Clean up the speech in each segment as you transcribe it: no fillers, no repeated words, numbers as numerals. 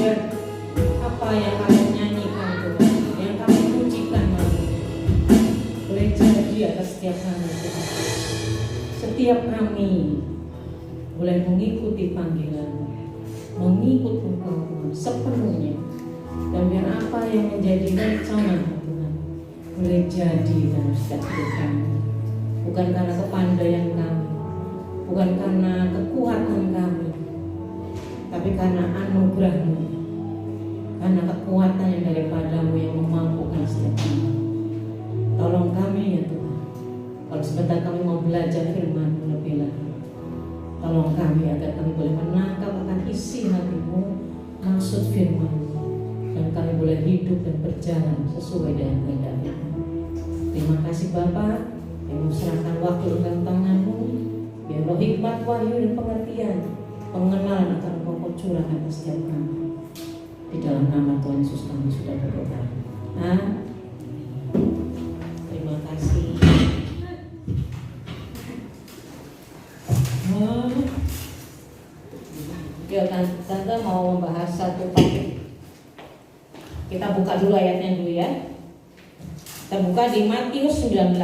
melihat apa yang kalian nyanyikan Tuhan, yang kami pujikan hari ini. Boleh jadi atas setiap kami Tuhan. Setiap kami boleh mengikuti panggilan, mengikut Engkau Tuhan sepenuhnya. Dan biar apa yang menjadi rencana Tuhan boleh jadi dalam setiap hidup kami. Bukan karena kepandaian kami, bukan karena kekuatan kami, tapi karena anugerah-Mu, karena kekuatan yang daripada-Mu yang memampukan setiap kami. Tolong kami ya Tuhan, kalau sebentar kami mau belajar firman-Mu lebih lagi, tolong kami agar kami boleh menangkap akan isi hati-Mu, maksud firman-Mu, dan kami boleh hidup dan berjalan sesuai dengan kehendak-Mu. Terima kasih Bapa yang serahkan waktu dalam tangan-Mu, biar roh hikmat, wahyu dan pengertian, pengenalan akan Engkau curah atas setiap kami. Di dalam nama Tuhan Yesus kami sudah berdoa. Terima kasih. Oke, Tante mau membahas satu topik. Kita buka dulu ayatnya dulu ya. Kita buka di Matius 19.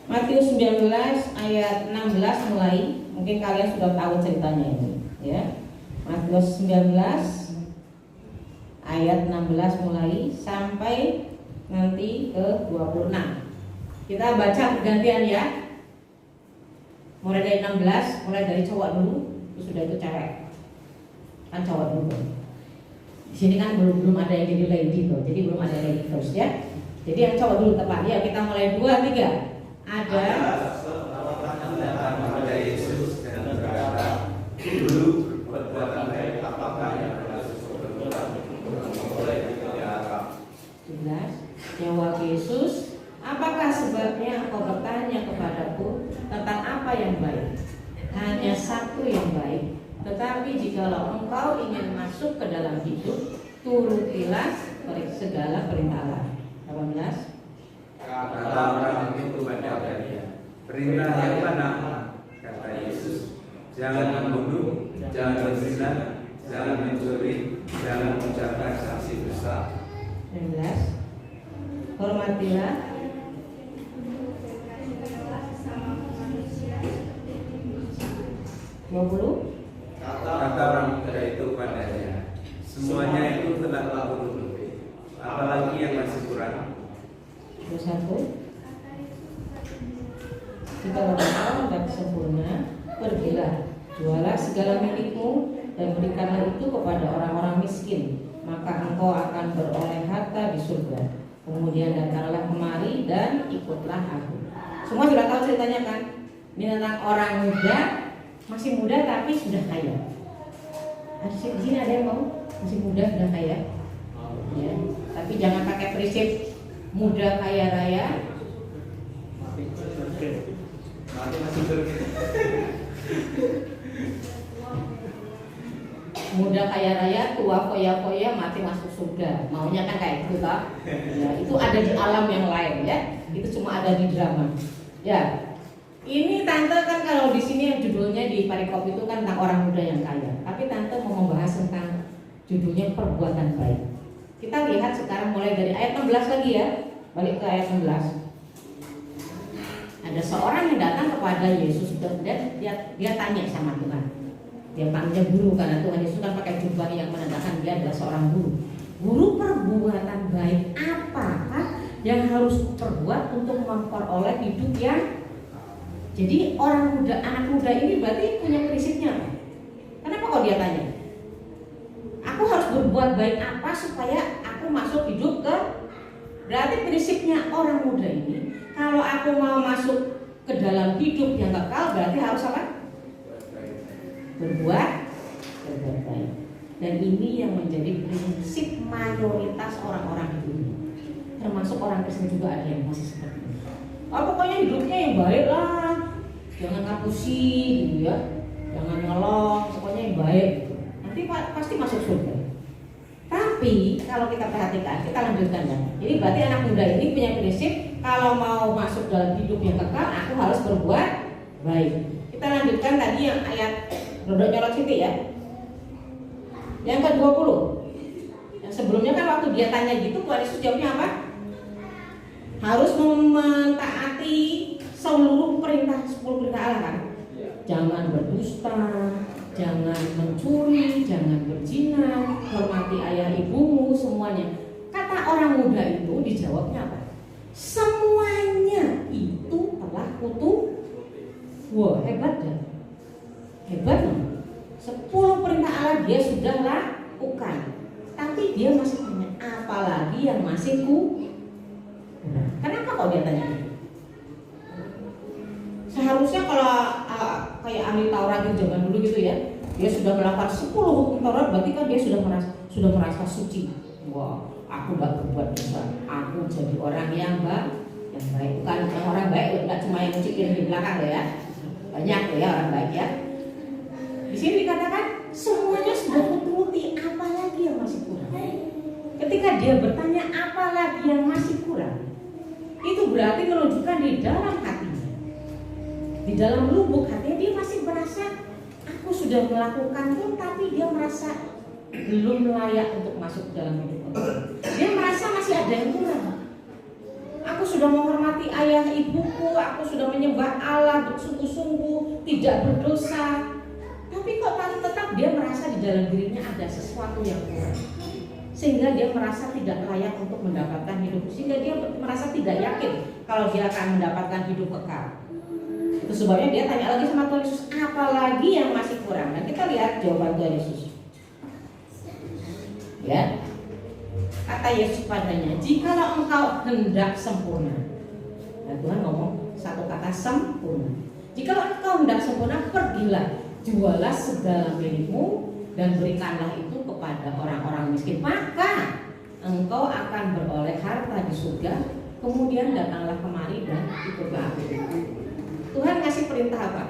Matius 19 ayat 16 mulai. Mungkin kalian sudah tahu ceritanya ini ya. Matius 19 ayat 16 mulai sampai nanti ke 26. Kita baca bergantian ya. Mulai dari 16, mulai dari cowok dulu, terus sudah itu cewek. Kan cowok dulu. Di sini kan belum ada yang jadi lady tuh, jadi belum ada lady first ya. Jadi yang cowok dulu tepat ya. Kita mulai 2, 3. Ada kepada Yesus dan berkata, dulu perbuatan baik apakah yang harus berbuat oleh diharap. 11. Jawab Yesus, apakah sebabnya engkau bertanya kepadaku tentang apa yang baik? Hanya satu yang baik. Tetapi jikalau engkau ingin masuk ke dalam hidup, turutilah segala perintah Allah. 18. Kata orang itu kepada dia, perintah yang mana? Kata Yesus, jangan membunuh, jangan berzina, jangan mencuri, jangan mengucapkan saksi besar. 19. Hormatilah 20. Kata orang muda itu padanya, semuanya itu telah aku turuti, apalagi yang masih kurang. 21. Jika engkau hendak sempurna, pergilah, jualah segala milikmu dan berikanlah itu kepada orang-orang miskin, maka engkau akan beroleh harta di surga. Kemudian datanglah kemari dan ikutlah aku. Semua sudah tahu ceritanya kan? Ini tentang orang muda, masih muda tapi sudah kaya. Di sini ada yang mau masih muda sudah kaya? Ya, tapi jangan pakai prinsip muda kaya raya. Muda kaya raya, tua foya-foya, mati masuk surga. Maunya kan kayak gitu toh? Ya, itu ada di alam yang lain ya. Itu cuma ada di drama. Ya. Ini tante kan kalau di sini yang judulnya di parikop itu kan tentang orang muda yang kaya. Tapi tante mau membahas tentang judulnya perbuatan baik. Kita lihat sekarang mulai dari ayat 16 lagi ya. Balik ke ayat 16. Ada seorang yang datang kepada Yesus dan dia tanya sama Tuhan. Dia panggil guru karena Tuhan Yesus kan pakai jubah yang menandakan dia adalah seorang guru. Guru, perbuatan baik apakah yang harus perbuat untuk memperoleh hidup yang... Jadi orang muda, anak muda ini berarti punya prinsipnya apa? Kenapa kok dia tanya? Aku harus berbuat baik apa supaya aku masuk hidup ke... Berarti prinsipnya orang muda ini, kalau aku mau masuk ke dalam hidup yang kekal, berarti harus apa? Berbuat baik. Dan ini yang menjadi prinsip mayoritas orang-orang di dunia. Termasuk orang Kristen juga ada yang masih seperti itu. Pokoknya hidupnya yang baik lah, jangan ngapusi gitu ya, jangan nyolong, pokoknya yang baik gitu. Nanti pasti masuk surga. Tapi kalau kita perhatikan, kita lanjutkan ya. Jadi berarti anak muda ini punya prinsip, kalau mau masuk dalam hidup yang kekal, aku harus berbuat baik. Kita lanjutkan tadi yang ayat rodok nyorot situ ya. Yang ke-20. Yang sebelumnya kan waktu dia tanya gitu, Tuhan Yesus jawabnya apa? Harus mentaati seluruh perintah 10 perintah Allah kan? Jangan berdusta, jangan mencuri, jangan berzina, hormati ayah ibumu, semuanya. Kata orang muda itu dijawabnya apa? Semuanya itu telah kututup. Wah, hebat ya. Hebat loh. 10 perintah Allah dia sudah lakukan. Tapi dia masih tanya, apalagi yang masih kenapa kok dia tanya gitu? Seharusnya kalau kayak ahli Taurat di zaman dulu gitu ya, dia sudah melakukan 10 hukum Taurat, berarti kan dia sudah merasa suci. Wah, aku gak berbuat dosa, aku jadi orang yang baik. Bukan orang baik, tidak cuma yang muncikin di belakang ya. Banyak ya orang baik ya. Di sini dikatakan semuanya sudah kuturuti, apalagi yang masih kurang. Ketika dia bertanya apalagi yang masih kurang, itu berarti menunjukkan di dalam hatinya, di dalam lubuk hatinya dia masih merasa aku sudah melakukan pun, tapi dia merasa belum layak untuk masuk dalam hidup Allah. Dia merasa masih ada yang kurang. Aku sudah menghormati ayah ibuku, aku sudah menyembah Allah bersungguh-sungguh, tidak berdosa. Tapi kok tetap dia merasa di dalam dirinya ada sesuatu yang kurang, sehingga dia merasa tidak layak untuk mendapatkan hidup, sehingga dia merasa tidak yakin kalau dia akan mendapatkan hidup kekal. Itu sebabnya dia tanya lagi sama Tuhan Yesus, apalagi yang masih kurang. Dan kita lihat jawaban Tuhan Yesus. Ya, kata Yesus padanya, jikalau engkau hendak sempurna. Nah, Tuhan ngomong satu kata, sempurna. Jikalau engkau hendak sempurna, pergilah, jualah segala milikmu dan berikanlah itu kepada orang-orang miskin, maka engkau akan beroleh harta di surga. Kemudian datanglah kemari dan ikutlah aku. Tuhan kasih perintah apa?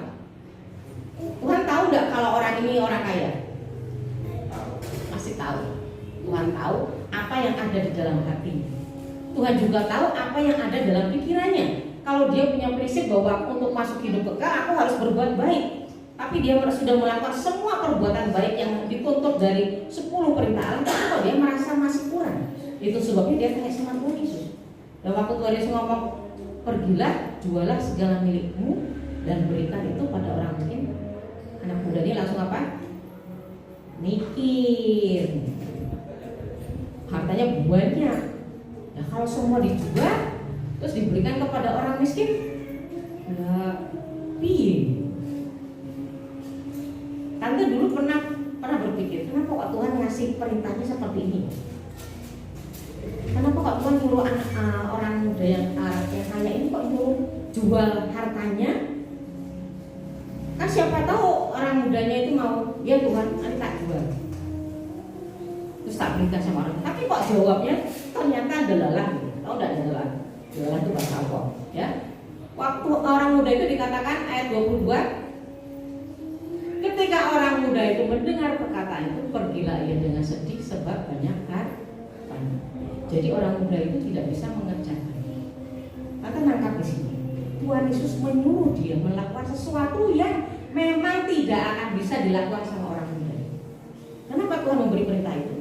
Tuhan tahu nggak kalau orang ini orang kaya? Masih tahu. Tuhan tahu apa yang ada di dalam hati. Tuhan juga tahu apa yang ada dalam pikirannya. Kalau dia punya prinsip bahwa untuk masuk hidup kekal aku harus berbuat baik, tapi dia sudah melakukan semua perbuatan baik yang dituntut dari 10 perintah Allah, tapi kok dia merasa masih kurang. Itu sebabnya dia tanya sama Tuhan Yesus. Dan waktu Tuhan Yesus ngomong, pergilah, jualah segala milikmu dan berikan itu pada orang miskin, anak muda ini langsung apa? Mikir. Hartanya banyak. Nah, kalau semua dijual terus diberikan kepada orang miskin, piye? Tante dulu pernah berpikir, kenapa kok Tuhan ngasih perintahnya seperti ini? Kenapa kok Tuhan nyuruh orang muda yang kaya ini kok nyuruh jual hartanya? Kan siapa tahu orang mudanya itu mau, ya Tuhan, ini tak jual. Terus tak berikan sama orang. Tapi kok jawabnya ternyata delalah. Tahu enggak delalah? Delalah itu bahasa apa? Ya. Waktu orang muda itu dikatakan ayat 22, ketika orang muda itu mendengar perkataan itu, pergilah ia dengan sedih sebab banyak hartanya. Jadi orang muda itu tidak bisa mengerjakan. Maka nangkap di sini. Tuhan Yesus menyuruh dia melakukan sesuatu yang memang tidak akan bisa dilakukan sama orang muda. Kenapa Tuhan memberi perintah itu?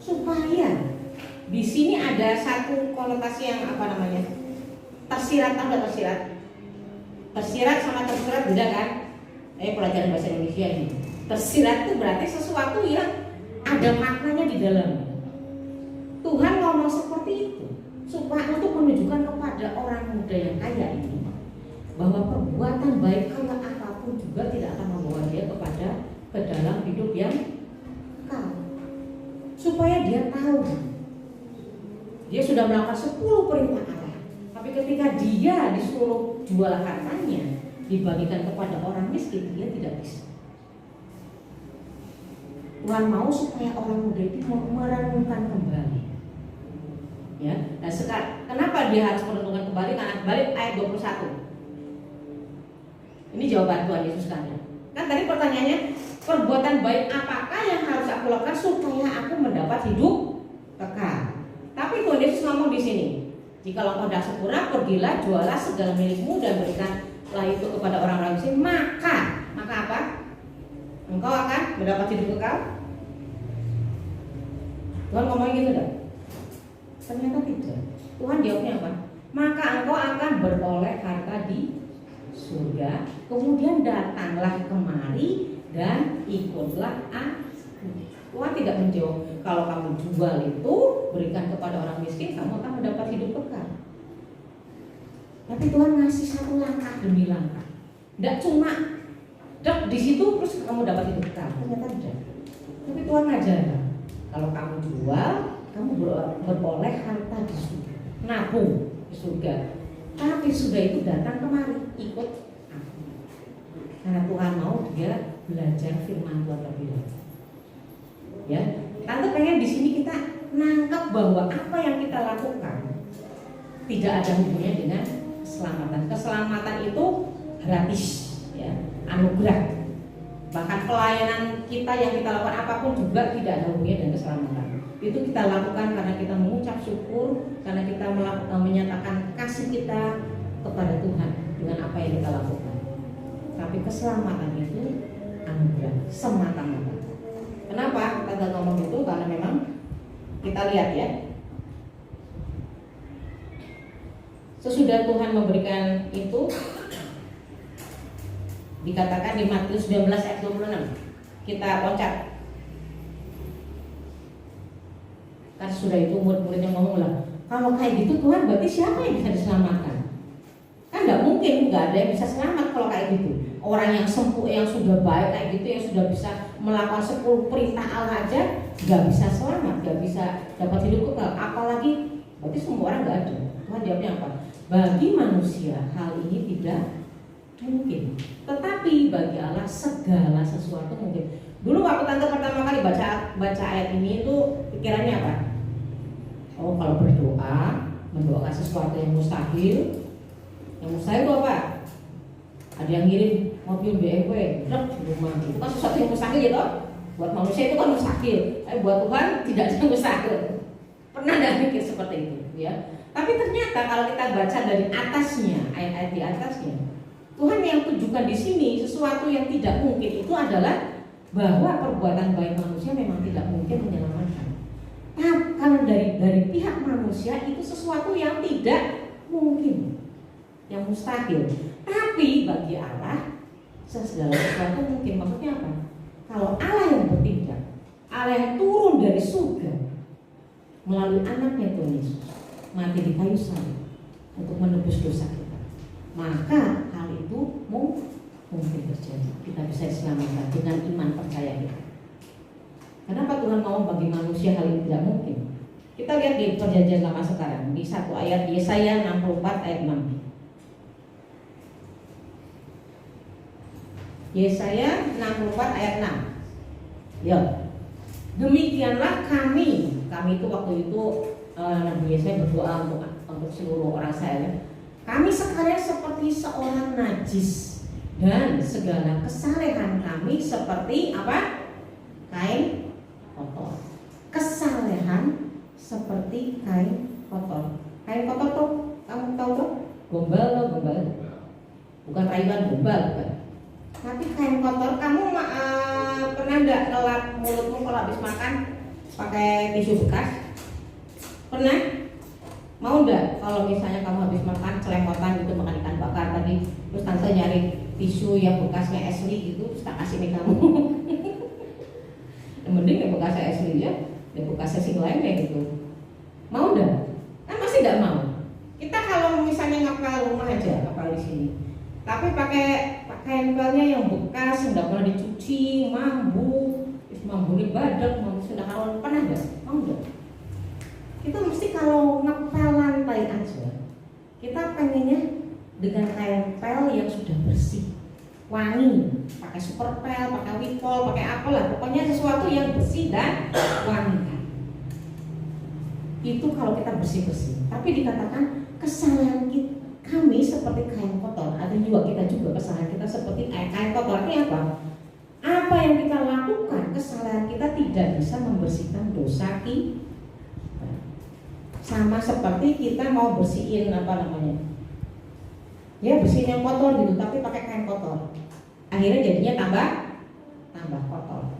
Supaya di sini ada satu konotasi yang apa namanya? Tersirat, ada tersirat. Tersirat sama tersirat beda kan? Pelajaran bahasa Indonesia ini. Tersirat itu berarti sesuatu yang ada maknanya di dalam. Tuhan ngomong seperti itu supaya untuk menunjukkan kepada orang muda yang kaya ini bahwa perbuatan baik Allah apapun juga tidak akan membawa dia ke dalam hidup yang kekal. Supaya dia tahu dia sudah melakukan 10 perintah Allah, tapi ketika dia disuruh jual hartanya dibagikan kepada orang miskin, dia tidak bisa. Tuhan mau supaya orang muda itu merenungkan kembali. Ya, nah sekarang kenapa dia harus merenungkan kembali? Karena balik ayat 21. Ini jawaban Tuhan Yesus kan. Kan tadi pertanyaannya, perbuatan baik apakah yang harus aku lakukan supaya aku mendapat hidup kekal? Tapi Tuhan Yesus ngomong di sini, jikalau engkau hendak sempurna, pergilah, jualah segala milikmu dan berikanlah itu kepada orang-orang miskin, maka apa? Engkau akan mendapat hidup kekal. Tuhan ngomongin gitu enggak? Ternyata tidak. Tuhan jawabnya apa? Maka engkau akan beroleh harta di surga, kemudian datanglah kemari dan ikutlah aku. Tuhan tidak menjawab kalau kamu jual itu berikan kepada orang miskin, kamu akan mendapat hidup kekal. Tapi Tuhan ngasih satu langkah demi langkah. Tidak cuma di situ terus kamu dapat hidup kekal. Ternyata tidak. Tapi Tuhan ngajarkan kalau kamu jual, kamu beroleh harta di surga, nabung di surga. Tapi surga itu datang kemari, ikut aku. Karena Tuhan mau dia belajar firman Tuhan lebih lanjut. Ya, tante pengen di sini kita nangkap bahwa apa yang kita lakukan tidak ada hubungannya dengan keselamatan. Keselamatan itu gratis, ya, anugerah. Bahkan pelayanan kita yang kita lakukan apapun juga tidak ada hubungannya dengan keselamatan. Itu kita lakukan karena kita mengucap syukur, karena kita menyatakan kasih kita kepada Tuhan dengan apa yang kita lakukan. Tapi keselamatan itu anugerah semata-mata. Kenapa kita ngomong itu? Karena memang kita lihat ya, sesudah Tuhan memberikan itu, dikatakan di Matius 19 ayat 26. Kita loncat. Kan sudah itu murid-muridnya ngomong lah, kalau kayak gitu Tuhan berarti siapa yang bisa diselamatkan? Kan nggak mungkin, nggak ada yang bisa selamat kalau kayak gitu. Orang yang sempuh, yang sudah baik kayak gitu, yang sudah bisa melakukan 10 perintah Allah aja nggak bisa selamat, nggak bisa dapat hidup kekal. Apalagi berarti semua orang nggak ada. Tuhan jawabnya apa? Bagi manusia hal ini tidak mungkin, tetapi bagi Allah segala sesuatu mungkin. Dulu waktu tante pertama kali baca ayat ini itu pikirannya apa? Oh, kalau berdoa, mendoakan sesuatu yang mustahil. Yang mustahil itu apa? Ada yang ngirim mobil BMW di rumah, itu kan sesuatu yang mustahil ya toh? Buat manusia itu kan mustahil, buat Tuhan tidak ada mustahil. Pernah nggak mikir seperti itu, ya? Tapi ternyata kalau kita baca dari atasnya, ayat-ayat di atasnya, Tuhan yang tunjukkan di sini sesuatu yang tidak mungkin itu adalah bahwa perbuatan baik manusia memang tidak mungkin menyelamatkan. Nah, kalau dari pihak manusia itu sesuatu yang tidak mungkin, yang mustahil. Tapi bagi Allah segala sesuatu mungkin. Maksudnya apa? Kalau Allah yang bertindak, Allah yang turun dari surga melalui anaknya Tuhan Yesus mati di kayu salib untuk menebus dosa kita, maka hal itu mungkin terjadi. Kita bisa diselamatkan dengan iman percaya kita. Kenapa Tuhan mau bagi manusia hal ini tidak mungkin? Kita lihat di perjanjian lama sekarang di satu ayat Yesaya 64 ayat 6. Yesaya 64 ayat 6. Ya. Demikianlah kami itu waktu itu Nabi Yesaya berdoa untuk seluruh orang Israel. Kami sekalian seperti seorang najis dan segala kesalehan kami seperti apa? Kain kotor. Kesalehan seperti kain kotor. Kain kotor tuh kamu tahu tuh? Gombal. Bukan rayuan gombal, bukan. Tapi kain kotor. Kamu pernah nggak ngelap mulutmu kalau habis makan pakai tisu bekas? Pernah? Mau nggak kalau misalnya kamu habis makan celemotan gitu, makan ikan bakar tadi, terus tante nyari tisu yang bekasnya Ashley gitu, terus tak kasih nih kamu. Mending yang bekasnya Ashley ya, yang bekasnya si lain kayak gitu. Mau nggak? Kan masih nggak mau. Kita kalau misalnya ngapal rumah aja, ngapal di sini. Tapi pakai empelnya yang bekas, yang nggak pernah dicuci, mambunin badak, sudah kalau pernah nggak? Mau nggak? Kita mesti kalau ngepel lantai aja, kita pengennya dengan kain pel yang sudah bersih, wangi, pakai super pel, pakai wipol, pakai apalah, pokoknya sesuatu yang bersih dan wangi. Itu kalau kita bersih-bersih. Tapi dikatakan kesalahan kami seperti kain kotor. Ada juga kita juga kesalahan kita seperti kain kotor. Artinya apa? Apa yang kita lakukan, kesalahan kita tidak bisa membersihkan dosa kita. Sama seperti kita mau bersihin bersihin yang kotor gitu, tapi pakai kain kotor, akhirnya jadinya tambah kotor,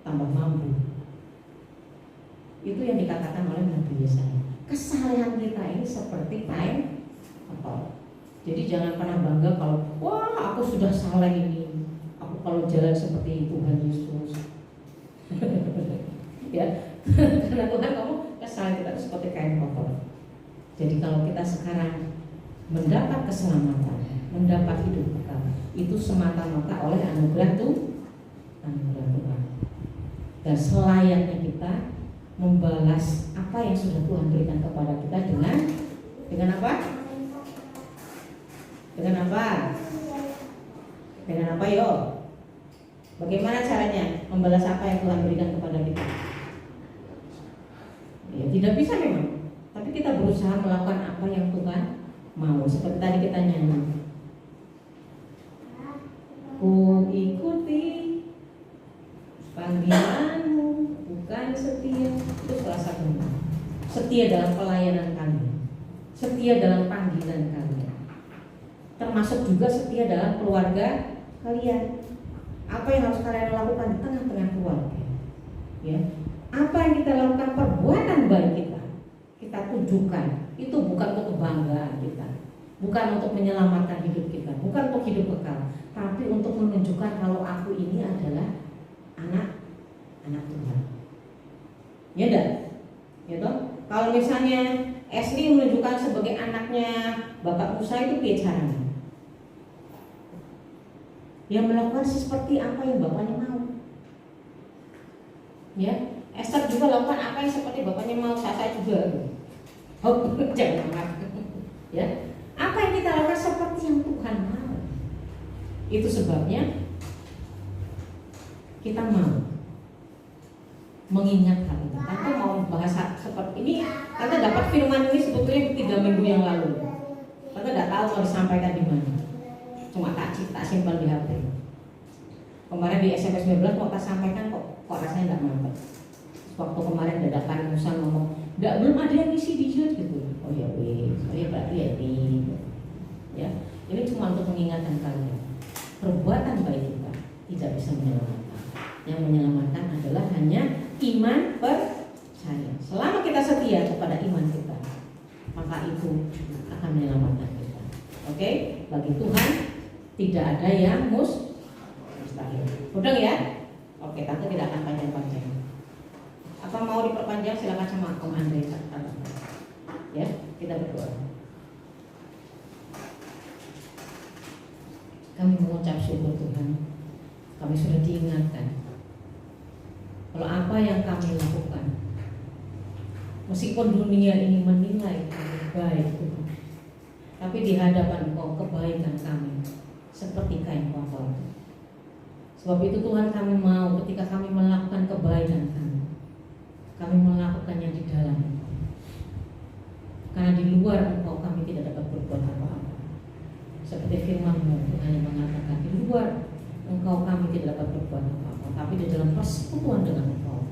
tambah mambu. Itu Itu yang dikatakan oleh Nabi Yesaya. Kesalahan kita ini seperti kain kotor. Jadi jangan pernah bangga kalau wah aku sudah salah ini. Aku kalau jalan seperti Tuhan Yesus. Ya, karena Tuhan kamu kesalahan kita itu seperti kain kotor. Jadi kalau kita sekarang mendapat keselamatan, mendapat hidup kekal, itu semata-mata oleh anugerah Tuhan. Dan selayaknya kita membalas apa yang sudah Tuhan berikan kepada kita dengan apa? Dengan apa? Dengan apa yo? Bagaimana caranya membalas apa yang Tuhan berikan kepada kita? Ya, tidak bisa memang. Tapi kita berusaha melakukan apa yang Tuhan mau. Seperti tadi kita nyanyi. Ku ikuti panggilanmu, bukan setia. Itu salah satunya. Setia dalam pelayanan kalian, setia dalam panggilan kalian, termasuk juga setia dalam keluarga kalian. Apa yang harus kalian lakukan di tengah-tengah keluarga? Ya, apa yang kita lakukan, perbuatan baik kita tunjukkan. Itu bukan untuk kebanggaan kita, bukan untuk menyelamatkan hidup kita, bukan untuk hidup kekal, tapi untuk menunjukkan kalau aku ini adalah anak Tuhan. Ya enggak? Ya toh? Kalau misalnya Esli menunjukkan sebagai anaknya Bapak Musa, itu piye caranya? Yang melakukan seperti apa yang bapaknya mau. Ya, Esther juga lakukan apa yang seperti bapaknya mau, saya juga. Oh, jangan marah. Ya, apa yang kita lakukan seperti yang Tuhan mau. Itu sebabnya kita mau mengingat hal itu. Tante mau bahasa seperti ini. Tante dapat firman ini sebetulnya 3 minggu yang lalu. Tante tidak tahu mau disampaikan di mana. Cuma tak simpan di HP. Kemarin di SMP 19 mau tak sampaikan kok rasanya tidak mantap. Waktu kemarin dadakan Musa ngomong, belum ada yang ngisi di YouTube gitu. Oh ya weh, berarti ya ini. Ya, ini cuma untuk mengingatkan kalian. Perbuatan baik kita tidak bisa menyelamatkan. Yang menyelamatkan adalah hanya iman percaya. Selama kita setia kepada iman kita, maka itu akan menyelamatkan kita. Oke? Bagi Tuhan tidak ada yang mustahil. Udah ya? Oke, tante tidak akan panjang-panjang. Apa mau diperpanjang silakan sama Om Andre. Ya, kita berdoa. Kami mengucap syukur Tuhan. Kami sudah diingatkan kalau apa yang kami lakukan, meskipun dunia ini menilai kami baik Tuhan, tapi di hadapan Engkau kebaikan kami seperti kain kotor. Sebab itu Tuhan, kami mau ketika kami melakukan kebaikan kami melakukannya di dalam Engkau. Karena di luar Engkau kami tidak dapat berbuat apa-apa. Seperti firman-Mu Tuhan yang mengatakan, di luar Engkau kami tidak dapat berbuat apa-apa, tapi di dalam persekutuan dengan Engkau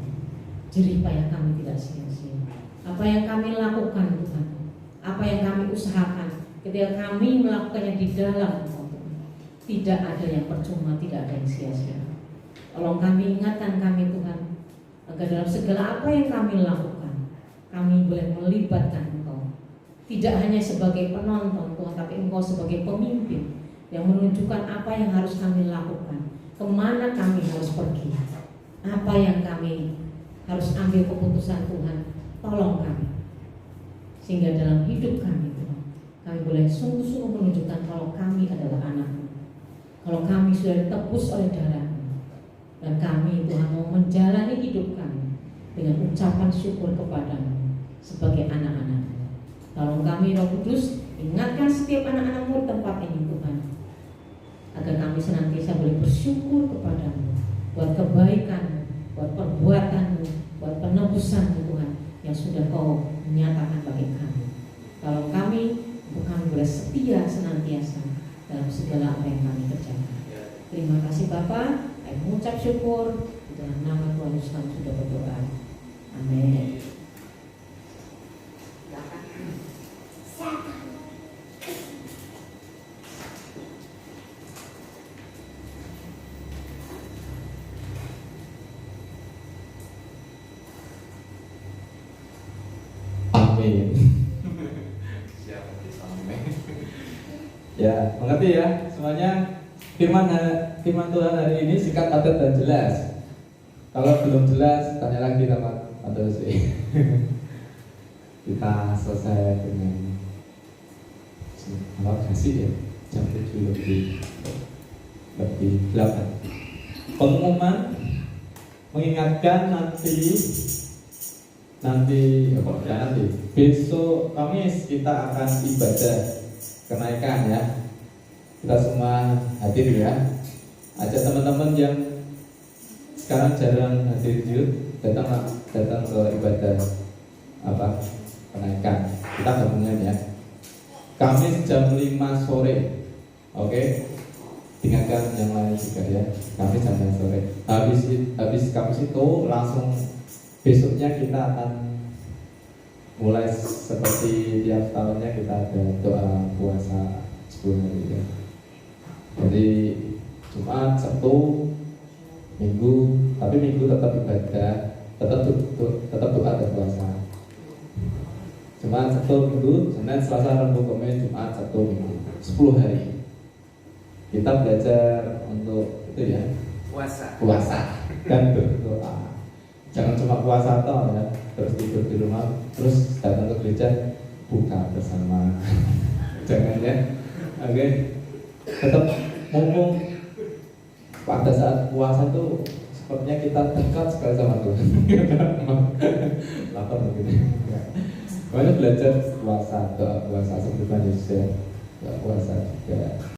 jerih payah kami tidak sia-sia. Apa yang kami lakukan Tuhan, apa yang kami usahakan, ketika kami melakukannya di dalam Engkau Tuhan, tidak ada yang percuma, tidak ada yang sia-sia. Tolong kami, ingatkan kami Tuhan, agar dalam segala apa yang kami lakukan, kami boleh melibatkan Engkau. Tidak hanya sebagai penonton Tuhan, tapi Engkau sebagai pemimpin yang menunjukkan apa yang harus kami lakukan, kemana kami harus pergi, apa yang kami harus ambil keputusan Tuhan. Tolong kami, sehingga dalam hidup kami Tuhan, kami boleh sungguh-sungguh menunjukkan kalau kami adalah anak-Mu, kalau kami sudah ditebus oleh darah-Mu, dan kami Tuhan mau menjalani hidup kami dengan ucapan syukur kepada-Mu sebagai anak-anak-Mu. Tolong kami Roh Kudus, ingatkan setiap anak-anak-Mu di tempat ini Tuhan, agar kami senantiasa boleh bersyukur kepada-Mu buat kebaikan-Mu, buat perbuatan-Mu, buat penebusan-Mu Tuhan yang sudah Kau menyatakan bagi kami. Tolong kami untuk kami boleh setia senantiasa dalam segala apa yang kami kerjakan. Terima kasih Bapa. Kami mengucap syukur di dalam nama Tuhan Yesus kami sudah berdoa. Amin. Amin. Siap, amin. Ya, mengerti ya semuanya. Firman Tuhan hari ini singkat, padat, dan jelas. Kalau belum jelas, tanya lagi sama Pak Dosi. Kita selesai dengan kasih ya, jam 7 lebih 8. Pengumuman mengingatkan nanti besok Kamis kita akan ibadah kenaikan ya. Kita semua hadir ya. Ajak teman-teman yang sekarang jarang hadir datang ke ibadah kenaikan. Kita gabungan ya. Kamis jam 5 sore. Oke. Tinggalkan yang lain juga ya. Kamis jam 5 sore. Habis Kamis itu langsung besoknya kita akan mulai seperti tiap tahunnya, kita ada doa puasa 10 hari ya. Jadi Jumat, Sabtu, Minggu, tapi Minggu tetap ibadah, tetap doa dan puasa. Jumat, Sabtu, Minggu, Senin, Selasa, Rabu, Kamis, Jumat, Sabtu, Minggu, 10 hari. Kita belajar untuk itu ya, puasa dan berdoa. Jangan cuma puasa toh ya, terus tidur di rumah, terus datang ke gereja buka bersama. Jangan ya. Oke. Tetap mumpung pada saat puasa tuh sepertinya kita dekat sekali sama Tuhan. Lapar begini. Makanya belajar puasa, doa puasa seperti Yesus ya. Doa puasa juga.